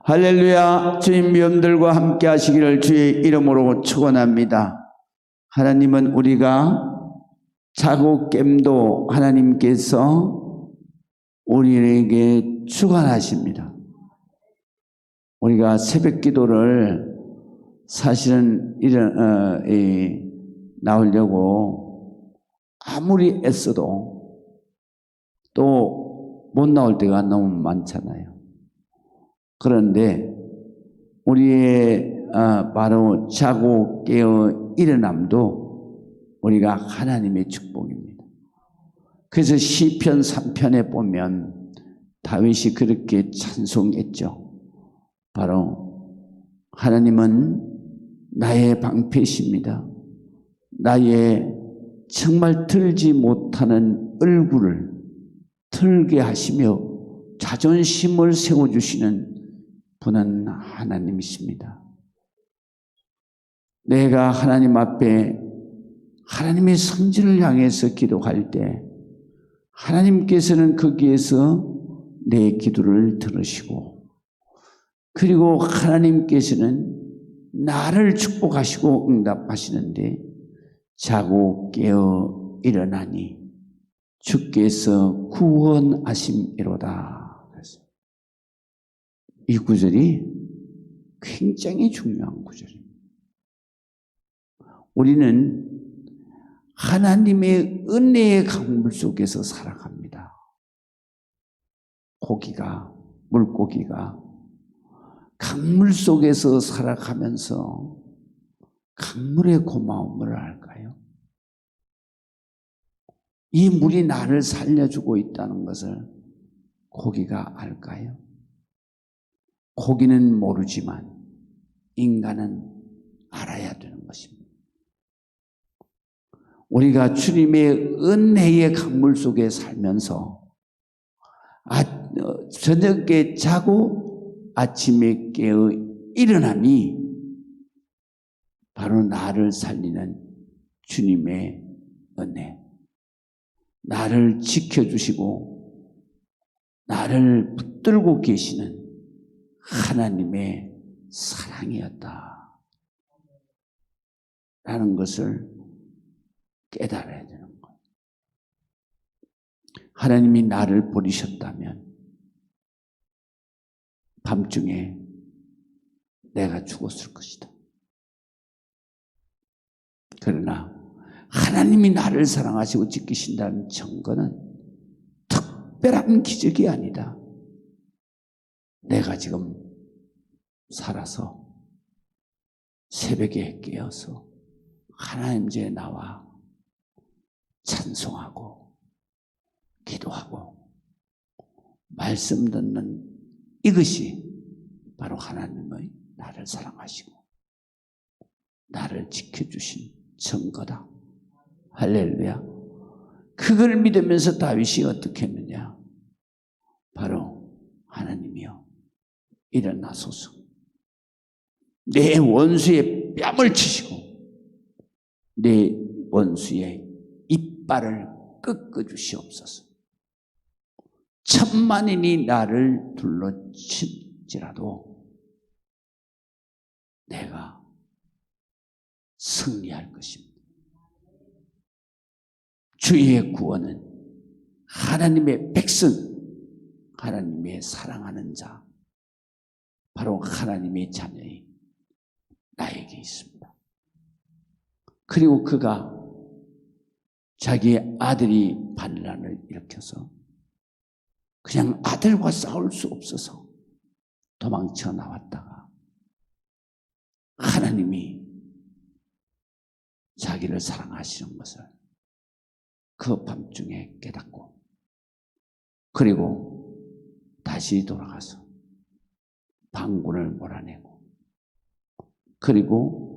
할렐루야. 주님 명들과 함께 하시기를 주의 이름으로 축원합니다. 하나님은 우리가 자고 깸도 하나님께서 우리에게 주관하십니다. 우리가 새벽 기도를 사실은 나오려고 아무리 애써도 또 못 나올 때가 너무 많잖아요. 그런데 우리의 바로 자고 깨어 일어남도 우리가 하나님의 축복입니다. 그래서 시편 3편에 보면 다윗이 그렇게 찬송했죠. 바로 하나님은 나의 방패십니다. 나의 정말 틀지 못하는 얼굴을 틀게 하시며 자존심을 세워주시는 분은 하나님이십니다. 내가 하나님 앞에 하나님의 성질을 향해서 기도할 때 하나님께서는 거기에서 내 기도를 들으시고, 그리고 하나님께서는 나를 축복하시고 응답하시는데, 자고 깨어 일어나니 주께서 구원하심이로다. 이 구절이 굉장히 중요한 구절입니다. 우리는 하나님의 은혜의 강물 속에서 살아갑니다. 물고기가 강물 속에서 살아가면서 강물의 고마움을 알까요? 이 물이 나를 살려주고 있다는 것을 고기가 알까요? 고기는 모르지만 인간은 알아야 되는 것입니다. 우리가 주님의 은혜의 강물 속에 살면서 저녁에 자고 아침에 깨어 일어남이 바로 나를 살리는 주님의 은혜, 나를 지켜주시고 나를 붙들고 계시는 하나님의 사랑이었다 라는 것을 깨달아야 되는 거예요. 하나님이 나를 버리셨다면 밤중에 내가 죽었을 것이다. 그러나 하나님이 나를 사랑하시고 지키신다는 증거는 특별한 기적이 아니다. 내가 지금 살아서 새벽에 깨어서 하나님 제에 나와 찬송하고 기도하고 말씀 듣는 이것이 바로 하나님의 나를 사랑하시고 나를 지켜주신 증거다. 할렐루야. 그걸 믿으면서 다윗이 어떻게 했느냐? 바로 하나님이여 일어나소서. 내 원수의 뺨을 치시고 내 원수의 이빨을 꺾어주시옵소서. 천만인이 나를 둘러칠지라도 내가 승리할 것입니다. 주의 구원은 하나님의 백성, 하나님의 사랑하는 자, 바로 하나님의 자녀인 나에게 있습니다. 그리고 그가 자기 아들이 반란을 일으켜서 그냥 아들과 싸울 수 없어서 도망쳐 나왔다가 하나님이 자기를 사랑하시는 것을 그 밤중에 깨닫고, 그리고 다시 돌아가서 방군을 몰아내고, 그리고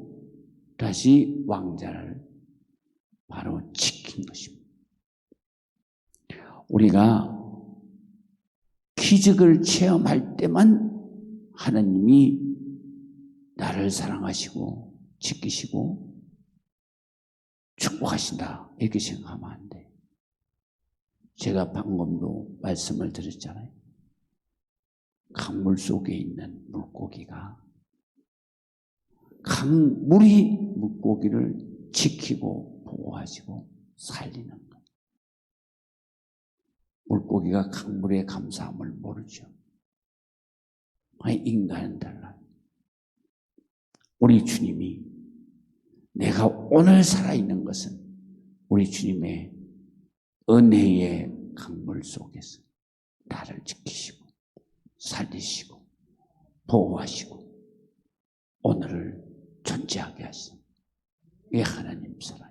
다시 왕자를 바로 지킨 것입니다. 우리가 기적을 체험할 때만 하나님이 나를 사랑하시고 지키시고 축복하신다 이렇게 생각하면 안 돼. 제가 방금도 말씀을 드렸잖아요. 강물 속에 있는 물고기가 강물이 물고기를 지키고 보호하시고 살리는 것. 물고기가 강물의 감사함을 모르죠. 인간은 달라요. 우리 주님이 내가 오늘 살아있는 것은 우리 주님의 은혜의 강물 속에서 나를 지키시고 살리시고 보호하시고 오늘을 존재하게 하신 이 하나님 사랑입니다.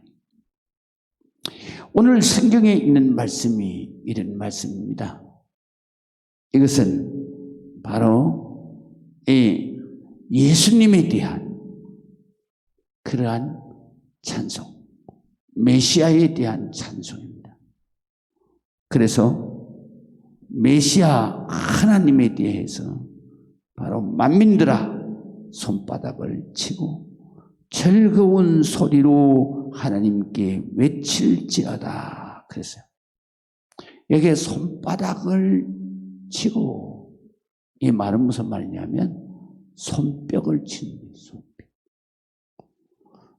오늘 성경에 있는 말씀이 이런 말씀입니다. 이것은 바로 이 예수님에 대한 그러한 찬송, 메시아에 대한 찬송입니다. 그래서 메시아 하나님에 대해서 바로 만민들아 손바닥을 치고 즐거운 소리로 하나님께 외칠지어다 그랬어요. 여기에 손바닥을 치고, 이 말은 무슨 말이냐면 손뼉을 치는 거예요.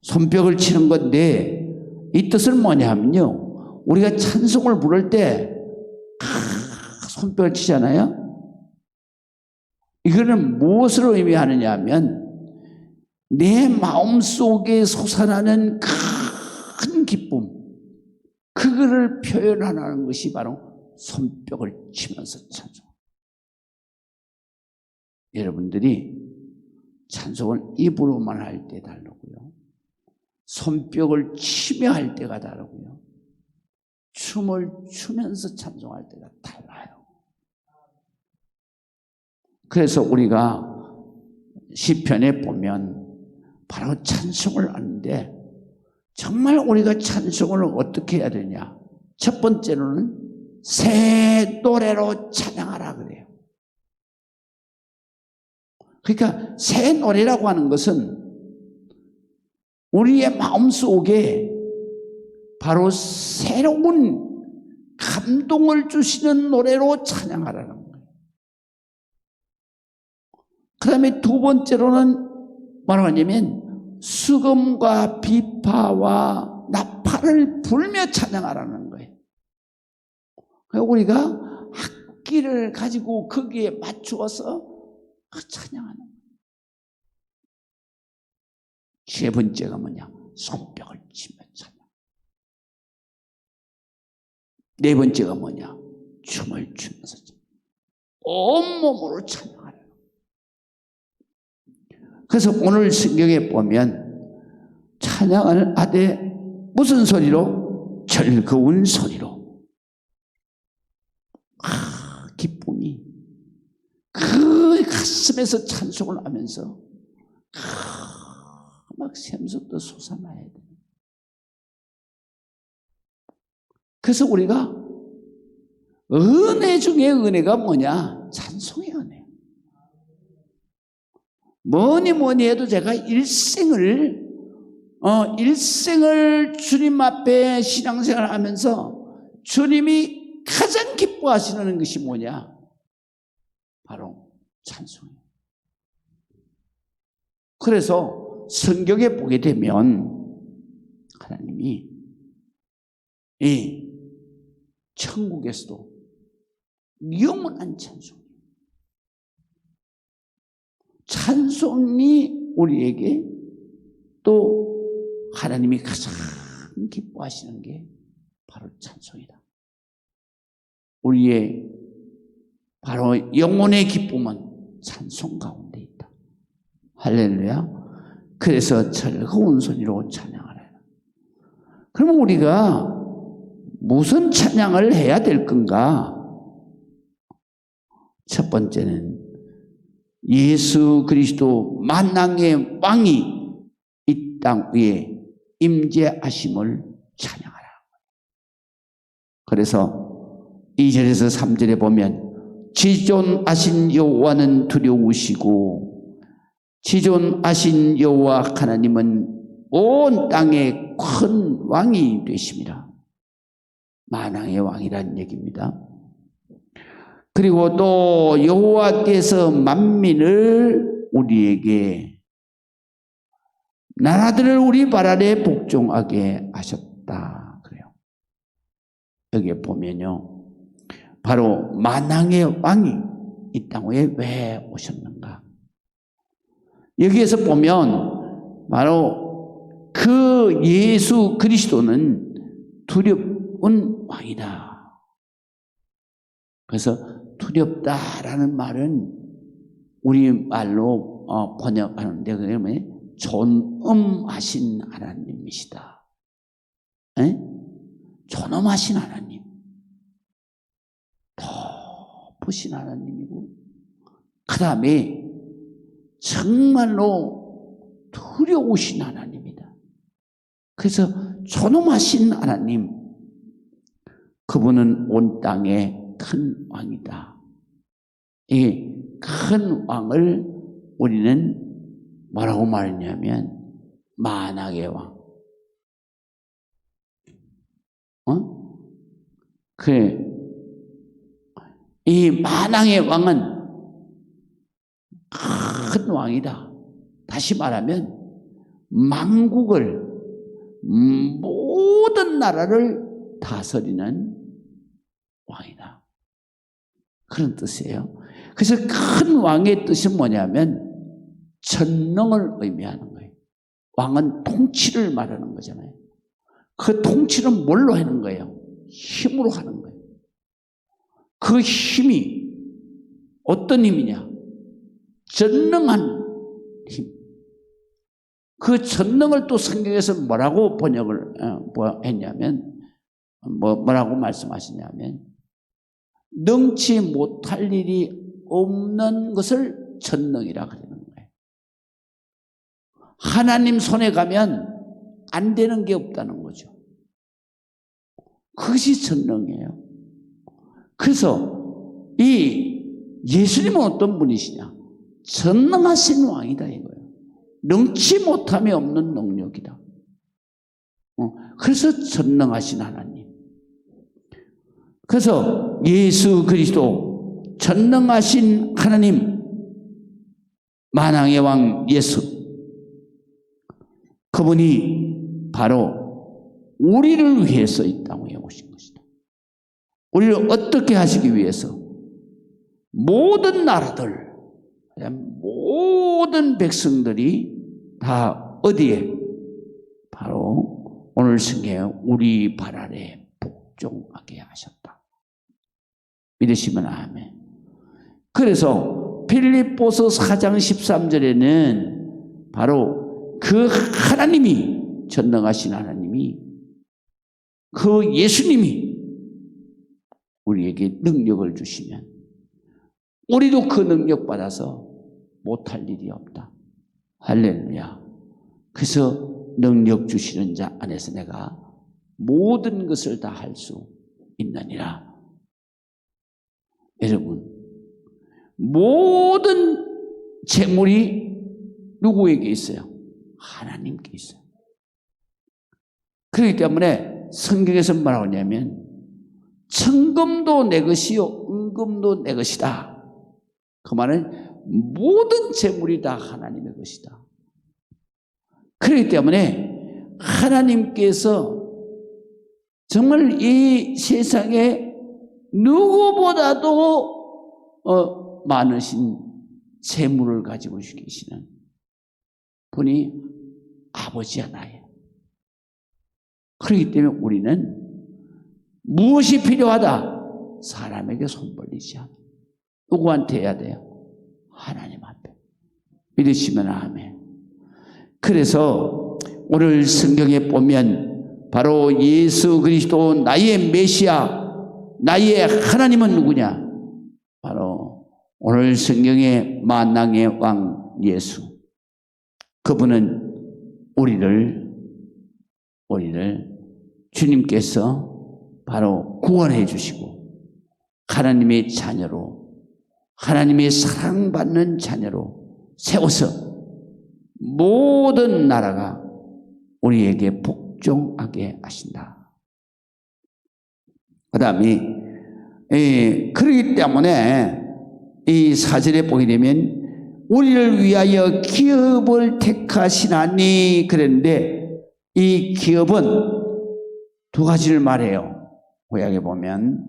손뼉을 치는 건데 이 뜻은 뭐냐면요, 우리가 찬송을 부를 때 손뼉을 치잖아요. 이거는 무엇을 의미하느냐 하면 내 마음속에 솟아나는 큰 기쁨, 그거를 표현하는 것이 바로 손뼉을 치면서 찬송. 여러분들이 찬송을 입으로만 할 때 다르고요, 손뼉을 치며 할 때가 다르고요, 춤을 추면서 찬송할 때가 달라요. 그래서 우리가 시편에 보면 바로 찬송을 하는데, 정말 우리가 찬송을 어떻게 해야 되냐? 첫 번째로는 새 노래로 찬양하라 그래요. 그러니까 새 노래라고 하는 것은 우리의 마음속에 바로 새로운 감동을 주시는 노래로 찬양하라는 거예요. 그 다음에 두 번째로는 뭐라고 하냐면 수금과 비파와 나팔을 불며 찬양하라는 거예요. 그러니까 우리가 악기를 가지고 거기에 맞추어서 찬양하는 거예요. 세 번째가 뭐냐? 손뼉을 치며 찬양. 네 번째가 뭐냐? 춤을 추면서 온몸으로 찬양하라. 그래서 오늘 성경에 보면 찬양을 하되 무슨 소리로? 즐거운 소리로. 기쁨이 그 가슴에서 찬송을 하면서 막 샘솟도 솟아나야 돼. 그래서 우리가 은혜 중에 은혜가 뭐냐? 찬송의 은혜. 뭐니 해도 제가 일생을 주님 앞에 신앙생활을 하면서 주님이 가장 기뻐하시는 것이 뭐냐? 바로 찬송이에요. 그래서 성경에 보게 되면 하나님이 이 천국에서도 영원한 찬송이 우리에게 또 하나님이 가장 기뻐하시는 게 바로 찬송이다. 우리의 바로 영혼의 기쁨은 찬송 가운데 있다. 할렐루야. 그래서 즐거운 소리로 찬양하라. 그러면 우리가 무슨 찬양을 해야 될 건가? 첫 번째는 예수 그리스도 만왕의 왕이 이 땅 위에 임재하심을 찬양하라. 그래서 2절에서 3절에 보면 지존하신 여호와는 두려우시고 지존하신 여호와 하나님은 온 땅의 큰 왕이 되심이라. 만왕의 왕이라는 얘기입니다. 그리고 또 여호와께서 만민을 우리에게 나라들을 우리 발 아래 복종하게 하셨다 그래요. 여기에 보면요, 바로 만왕의 왕이 이 땅에 왜 오셨는가? 여기에서 보면 바로 그 예수 그리스도는 두려운 왕이다. 그래서 두렵다라는 말은 우리말로 번역하는데 그러면 존엄하신 하나님이시다. 에? 존엄하신 하나님, 높으신 하나님이고, 그 다음에 정말로 두려우신 하나님이다. 그래서 존엄하신 하나님, 그분은 온 땅의 큰 왕이다. 이 큰 왕을 우리는 뭐라고 말했냐면 만왕의 왕. 그래. 이 만왕의 왕은 큰 왕이다. 다시 말하면 만국을, 모든 나라를 다스리는 왕이다. 그런 뜻이에요. 그래서 큰 왕의 뜻은 뭐냐면 전능을 의미하는 거예요. 왕은 통치를 말하는 거잖아요. 그 통치는 뭘로 하는 거예요? 힘으로 하는 거예요. 그 힘이 어떤 힘이냐? 전능한 힘. 그 전능을 또 성경에서 뭐라고 번역을 했냐면, 뭐라고 말씀하시냐면, 능치 못할 일이 없는 것을 전능이라 그러는 거예요. 하나님 손에 가면 안 되는 게 없다는 거죠. 그것이 전능이에요. 그래서 이 예수님은 어떤 분이시냐? 전능하신 왕이다 이거예요. 능치 못함이 없는 능력이다. 그래서 전능하신 하나님. 그래서 예수 그리스도 전능하신 하나님, 만왕의 왕 예수, 그분이 바로 우리를 위해서 이 땅에 오신 것이다. 우리를 어떻게 하시기 위해서? 모든 나라들, 모든 백성들이 다 어디에? 바로 오늘 성경에 우리 발 아래 복종하게 하셨다. 믿으시면 아멘. 그래서 빌립보서 4장 13절에는 바로 그 하나님이, 전능하신 하나님이, 그 예수님이 우리에게 능력을 주시면 우리도 그 능력 받아서 못할 일이 없다. 할렐루야. 그래서 능력 주시는 자 안에서 내가 모든 것을 다 할 수 있느니라. 여러분, 모든 재물이 누구에게 있어요? 하나님께 있어요. 그렇기 때문에 성경에서 뭐라고 하냐면 천금도 내 것이요 은금도 내 것이다. 그 말은 모든 재물이 다 하나님의 것이다. 그렇기 때문에 하나님께서 정말 이 세상에 누구보다도 많으신 재물을 가지고 계시는 분이 아버지 하나예요. 그렇기 때문에 우리는 무엇이 필요하다? 사람에게 손 벌리지 않아. 누구한테 해야 돼요? 하나님 앞에. 믿으시면 아멘. 그래서 오늘 성경에 보면 바로 예수 그리스도 나의 메시아, 나의 하나님은 누구냐? 바로 오늘 성경의 만왕의 왕 예수. 그분은 우리를 주님께서 바로 구원해 주시고 하나님의 자녀로, 하나님의 사랑받는 자녀로 세워서 모든 나라가 우리에게 복종하게 하신다. 그 다음에 그렇기 때문에 이 4절에 보게 되면 우리를 위하여 기업을 택하시나니 그랬는데 이 기업은 두 가지를 말해요. 구약에 보면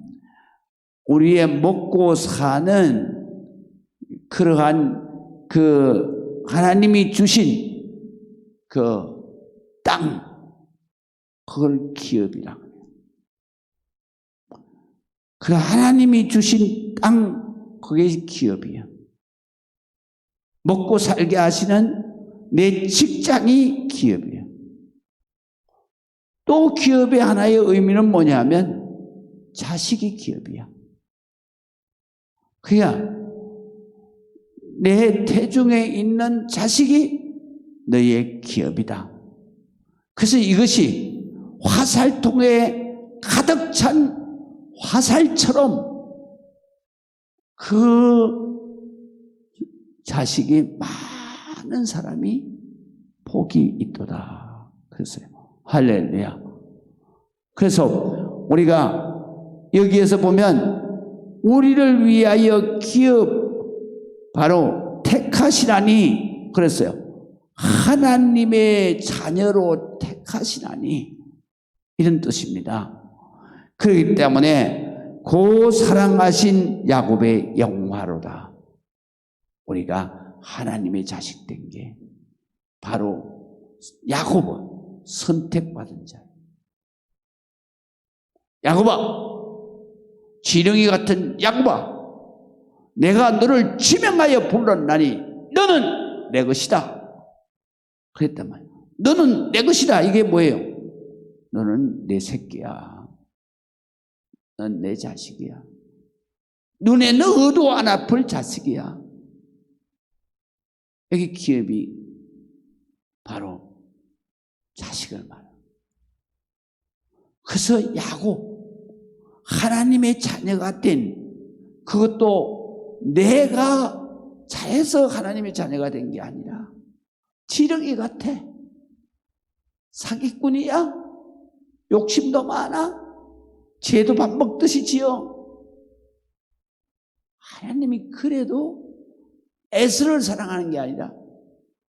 우리의 먹고 사는 그러한 그 하나님이 주신 그 땅, 그걸 기업이라고 해요. 그 하나님이 주신 땅, 그게 기업이에요. 먹고 살게 하시는 내 직장이 기업이에요. 또 기업의 하나의 의미는 뭐냐면 자식이 기업이야. 그냥 내 태중에 있는 자식이 너의 기업이다. 그래서 이것이 화살통에 가득 찬 화살처럼 그 자식이 많은 사람이 복이 있도다. 그랬어요. 할렐루야. 그래서 우리가 여기에서 보면 우리를 위하여 기업 바로 택하시라니 그랬어요. 하나님의 자녀로 택하시라니 이런 뜻입니다. 그렇기 때문에 그 사랑하신 야곱의 영화로다. 우리가 하나님의 자식 된 게 바로 야곱은 선택받은 자예요. 야곱아, 지렁이 같은 야곱아, 내가 너를 지명하여 불렀나니 너는 내 것이다. 그랬단 말이야. 너는 내 것이다. 이게 뭐예요? 너는 내 새끼야. 넌 내 자식이야. 눈에 넣어도 안 아플 자식이야. 여기 기업이 바로 자식을 말해요. 그래서 야곱, 하나님의 자녀가 된, 그것도 내가 잘해서 하나님의 자녀가 된 게 아니라 지렁이 같아. 사기꾼이야. 욕심도 많아. 죄도 밥 먹듯이 지어. 하나님이 그래도 에스를 사랑하는 게 아니라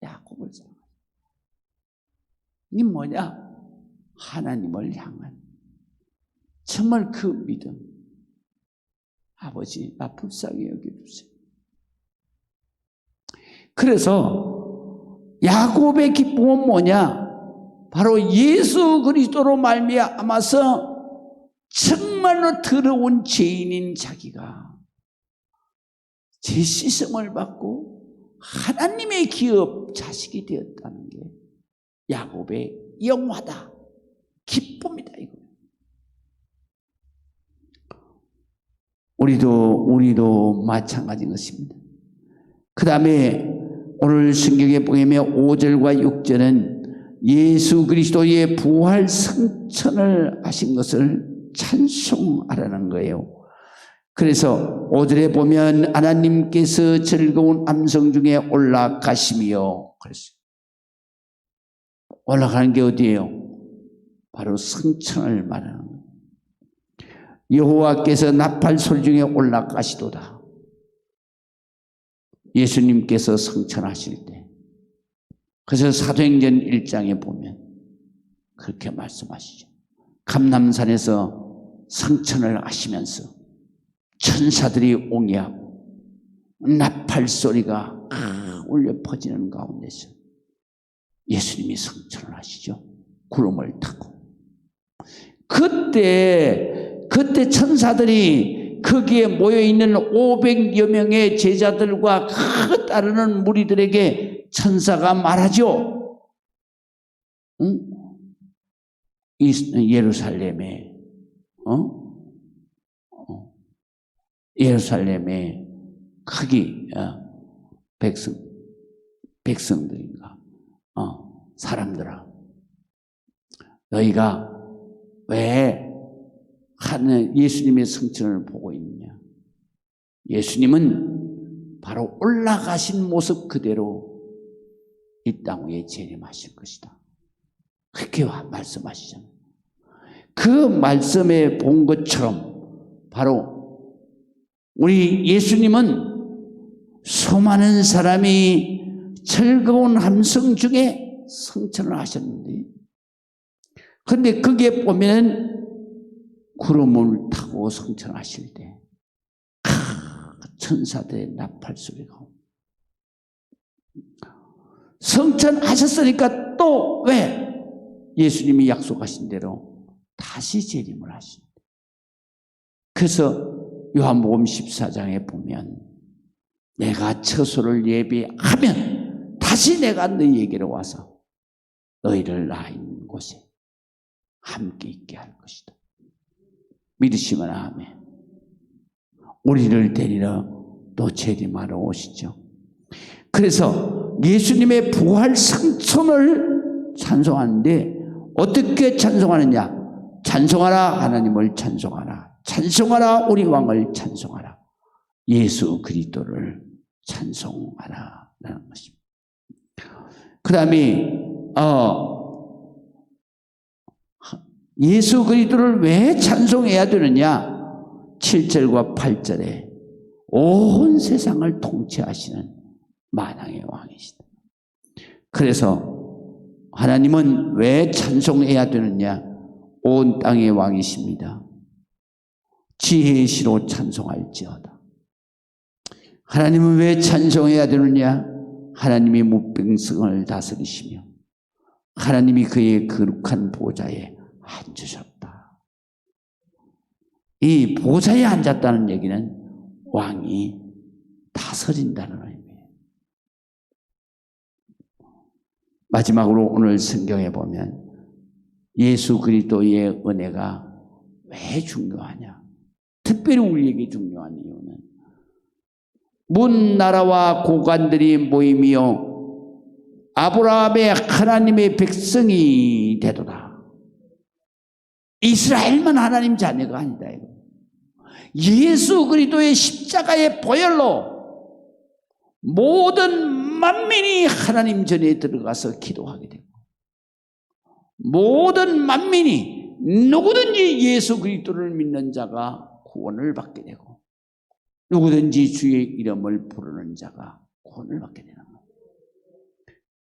야곱을 사랑하는. 이게 뭐냐? 하나님을 향한 정말 그 믿음. 아버지, 나 불쌍히 여겨주세요. 그래서 야곱의 기쁨은 뭐냐? 바로 예수 그리스도로 말미암아서 정말로 더러운 죄인인 자기가 죄 씻음을 받고 하나님의 기업 자식이 되었다는 게 야곱의 영화다. 기쁨이다 이거. 우리도 마찬가지인 것입니다. 그 다음에 오늘 성경에 보면 5절과 6절은 예수 그리스도의 부활 승천을 하신 것을 찬송하라는 거예요. 그래서 5절에 보면 하나님께서 즐거운 암성 중에 올라가시며 그랬어요. 올라가는 게 어디예요? 바로 승천을 말하는 거예요. 여호와께서 나팔 소리 중에 올라가시도다. 예수님께서 승천하실 때. 그래서 사도행전 1장에 보면 그렇게 말씀하시죠. 감람산에서 승천을 하시면서 천사들이 옹이하고 나팔 소리가 울려 퍼지는 가운데서 예수님이 승천을 하시죠. 구름을 타고. 그때 천사들이 거기에 모여있는 500여 명의 제자들과 그 따르는 무리들에게 천사가 말하죠. 응? 예루살렘에 예루살렘에 크기 백성들인가 사람들아, 너희가 왜 하는 예수님의 승천을 보고 있느냐? 예수님은 바로 올라가신 모습 그대로 이 땅 위에 재림하실 것이다. 그렇게 말씀하시잖아요. 그 말씀에 본 것처럼 바로 우리 예수님은 수많은 사람이 즐거운 함성 중에 성천을 하셨는데, 그런데 거기에 보면 구름을 타고 성천하실 때 천사들의 나팔 소리가 옵니다. 성천하셨으니까 또 왜 예수님이 약속하신 대로 다시 재림을 하신다. 그래서 요한복음 14장에 보면 내가 처소를 예비하면 다시 내가 너희에게로 와서 너희를 나 있는 곳에 함께 있게 할 것이다. 믿으시면 아멘. 우리를 데리러 또 재림하러 오시죠. 그래서 예수님의 부활 승천을 찬송하는데 어떻게 찬송하느냐? 찬송하라 하나님을 찬송하라. 찬송하라 우리 왕을 찬송하라. 예수 그리스도를 찬송하라 라는 것입니다. 그 다음에 예수 그리스도를 왜 찬송해야 되느냐? 7절과 8절에 온 세상을 통치하시는 만왕의 왕이시다. 그래서 하나님은 왜 찬송해야 되느냐? 온 땅의 왕이십니다. 지혜의 시로 찬송할지어다. 하나님은 왜 찬송해야 되느냐? 하나님이 무병성을 다스리시며 하나님이 그의 거룩한 보좌에 앉으셨다. 이 보좌에 앉았다는 얘기는 왕이 다스린다는 의미예요. 마지막으로 오늘 성경에 보면 예수 그리스도의 은혜가 왜 중요하냐? 특별히 우리에게 중요한 이유는 문 나라와 고관들이 모이며 아브라함의 하나님의 백성이 되도다. 이스라엘만 하나님 자녀가 아니다. 예수 그리스도의 십자가의 보혈로 모든 만민이 하나님 전에 들어가서 기도하게 되고 모든 만민이 누구든지 예수 그리스도를 믿는 자가 구원을 받게 되고 누구든지 주의 이름을 부르는 자가 구원을 받게 되는 거예요.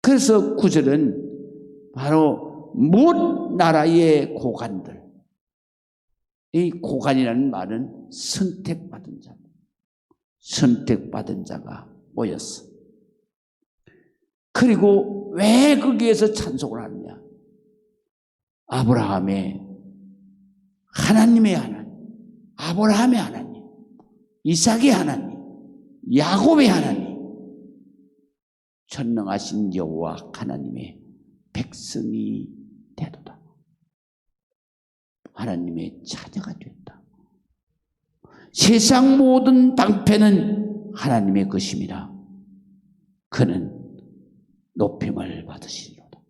그래서 9절은 바로 문 나라의 고관들, 이 고관이라는 말은 선택받은 자, 선택받은 자가 모였어. 그리고 왜 거기에서 찬송을 하느냐? 아브라함의 하나님의 하나님, 아브라함의 하나님, 이삭의 하나님, 야곱의 하나님, 전능하신 여호와 하나님의 백성이 되도다. 하나님의 자녀가 됐다. 세상 모든 방패는 하나님의 것입니다. 그는 높임을 받으시리로다.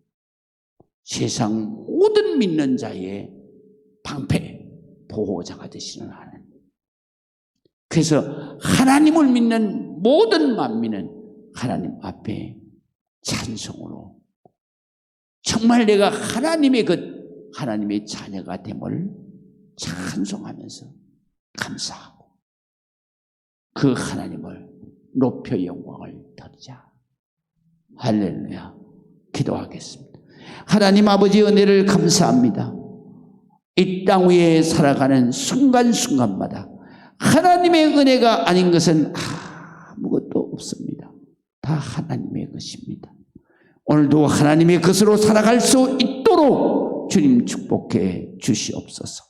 세상 모든 믿는 자의 방패, 보호자가 되시는 하나님. 그래서 하나님을 믿는 모든 만민은 하나님 앞에 찬송으로 정말 내가 하나님의 하나님의 자녀가 됨을 찬송하면서 감사하고 그 하나님을 높여 영광을 드리자. 할렐루야. 기도하겠습니다. 하나님 아버지 은혜를 감사합니다. 이 땅 위에 살아가는 순간순간마다 하나님의 은혜가 아닌 것은 아무것도 없습니다. 다 하나님의 것입니다. 오늘도 하나님의 것으로 살아갈 수 있도록 주님 축복해 주시옵소서.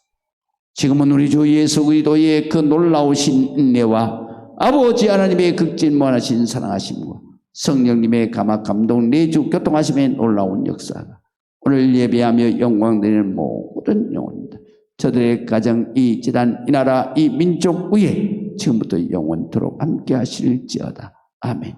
지금은 우리 주 예수 그리스도의 그 놀라우신 은혜와 아버지 하나님의 극진무한하신 사랑하심과 성령님의 감화 감동 내주 교통하심의 놀라운 역사가 오늘 예배하며 영광 드리는 모든 영혼입니다. 저들의 가정, 이 지단, 이 나라, 이 민족 위에 지금부터 영원토록 함께 하실지어다. 아멘.